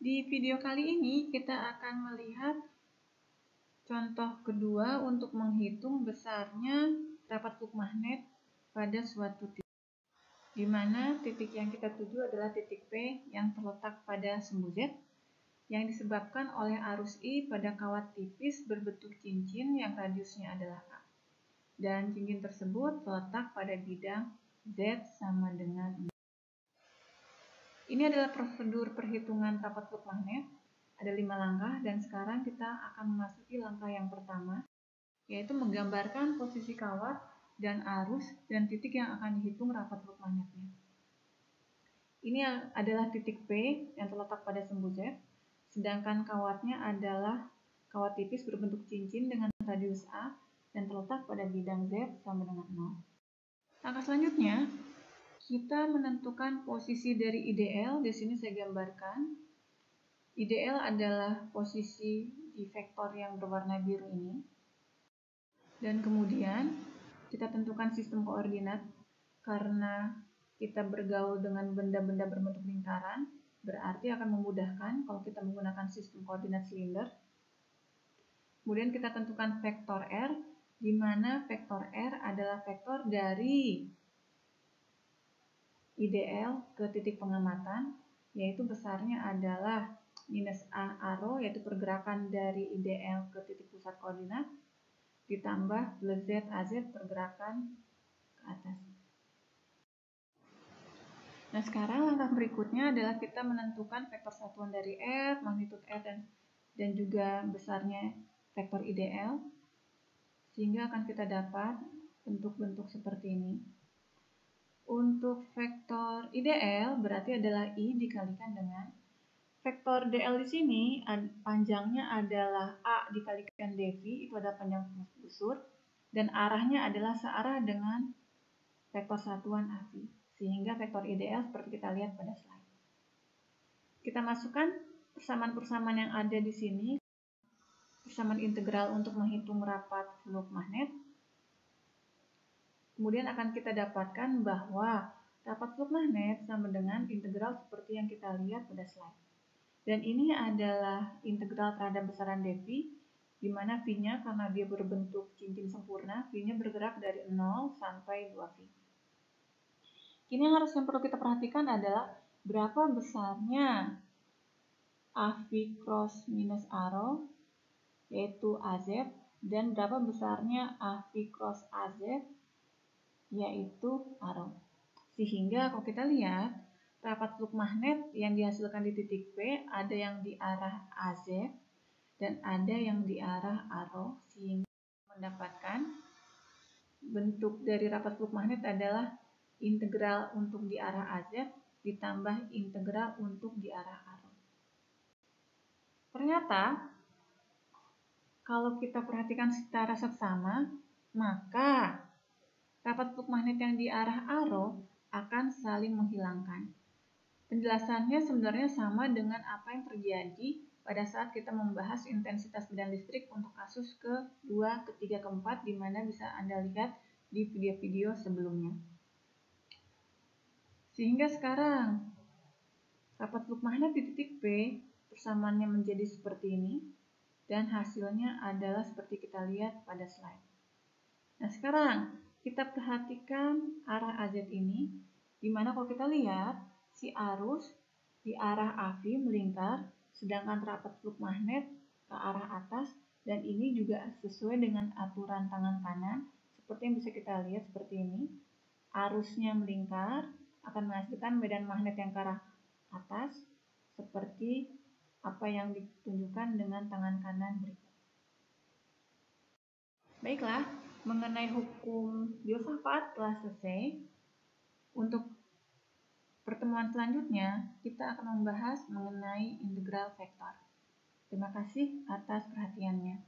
Di video kali ini kita akan melihat contoh kedua untuk menghitung besarnya rapat fluk magnet pada suatu titik, di mana titik yang kita tuju adalah titik P yang terletak pada sumbu Z yang disebabkan oleh arus I pada kawat tipis berbentuk cincin yang radiusnya adalah A. Dan cincin tersebut terletak pada bidang Z sama dengan 0. Ini adalah prosedur perhitungan rapat fluk magnet. Ada 5 langkah dan sekarang kita akan memasuki langkah yang pertama, yaitu menggambarkan posisi kawat dan arus dan titik yang akan dihitung rapat fluk magnetnya. Ini adalah titik P yang terletak pada sumbu Z, sedangkan kawatnya adalah kawat tipis berbentuk cincin dengan radius A dan terletak pada bidang Z sama dengan 0. Langkah selanjutnya, kita menentukan posisi dari IDL. Di sini saya gambarkan. IDL adalah posisi di vektor yang berwarna biru ini. Dan kemudian kita tentukan sistem koordinat. Karena kita bergaul dengan benda-benda berbentuk lingkaran, berarti akan memudahkan kalau kita menggunakan sistem koordinat silinder. Kemudian kita tentukan vektor R, di mana vektor R adalah vektor dari IDL ke titik pengamatan, yaitu besarnya adalah minus A arrow, yaitu pergerakan dari IDL ke titik pusat koordinat, ditambah plus Z AZ pergerakan ke atas. Nah, sekarang langkah berikutnya adalah kita menentukan vektor satuan dari R, magnitude R, dan juga besarnya vektor IDL, sehingga akan kita dapat bentuk-bentuk seperti ini. Untuk vektor IDL berarti adalah I dikalikan dengan vektor DL di sini, panjangnya adalah A dikalikan dV, itu adalah panjang busur, dan arahnya adalah searah dengan vektor satuan AV, sehingga vektor IDL seperti kita lihat pada slide. Kita masukkan persamaan-persamaan yang ada di sini, persamaan integral untuk menghitung rapat fluk magnet. Kemudian akan kita dapatkan bahwa rapat fluk magnet sama dengan integral seperti yang kita lihat pada slide. Dan ini adalah integral terhadap besaran dV, di mana V-nya karena dia berbentuk cincin sempurna, V-nya bergerak dari 0 sampai 2V. Kini yang perlu kita perhatikan adalah berapa besarnya AV cross minus arrow, yaitu AZ, dan berapa besarnya AV cross AZ, yaitu arrow. Sehingga kalau kita lihat, rapat fluk magnet yang dihasilkan di titik P ada yang di arah AZ dan ada yang di arah arrow, sehingga mendapatkan bentuk dari rapat fluk magnet adalah integral untuk di arah AZ ditambah integral untuk di arah arrow. Ternyata kalau kita perhatikan secara seksama, maka rapat fluk magnet yang di arah arrow akan saling menghilangkan. Penjelasannya sebenarnya sama dengan apa yang terjadi pada saat kita membahas intensitas medan listrik untuk kasus ke-2, ke-3, ke-4, di mana bisa Anda lihat di video-video sebelumnya. Sehingga sekarang rapat fluk magnet di titik P persamaannya menjadi seperti ini dan hasilnya adalah seperti kita lihat pada slide. Nah, sekarang kita perhatikan arah AZ ini, di mana kalau kita lihat si arus di arah AV melingkar, sedangkan rapat fluk magnet ke arah atas, dan ini juga sesuai dengan aturan tangan kanan, seperti yang bisa kita lihat seperti ini. Arusnya melingkar akan menghasilkan medan magnet yang ke arah atas, seperti apa yang ditunjukkan dengan tangan kanan berikut. Baiklah, mengenai hukum filsafat telah selesai. Untuk pertemuan selanjutnya, kita akan membahas mengenai integral vektor. Terima kasih atas perhatiannya.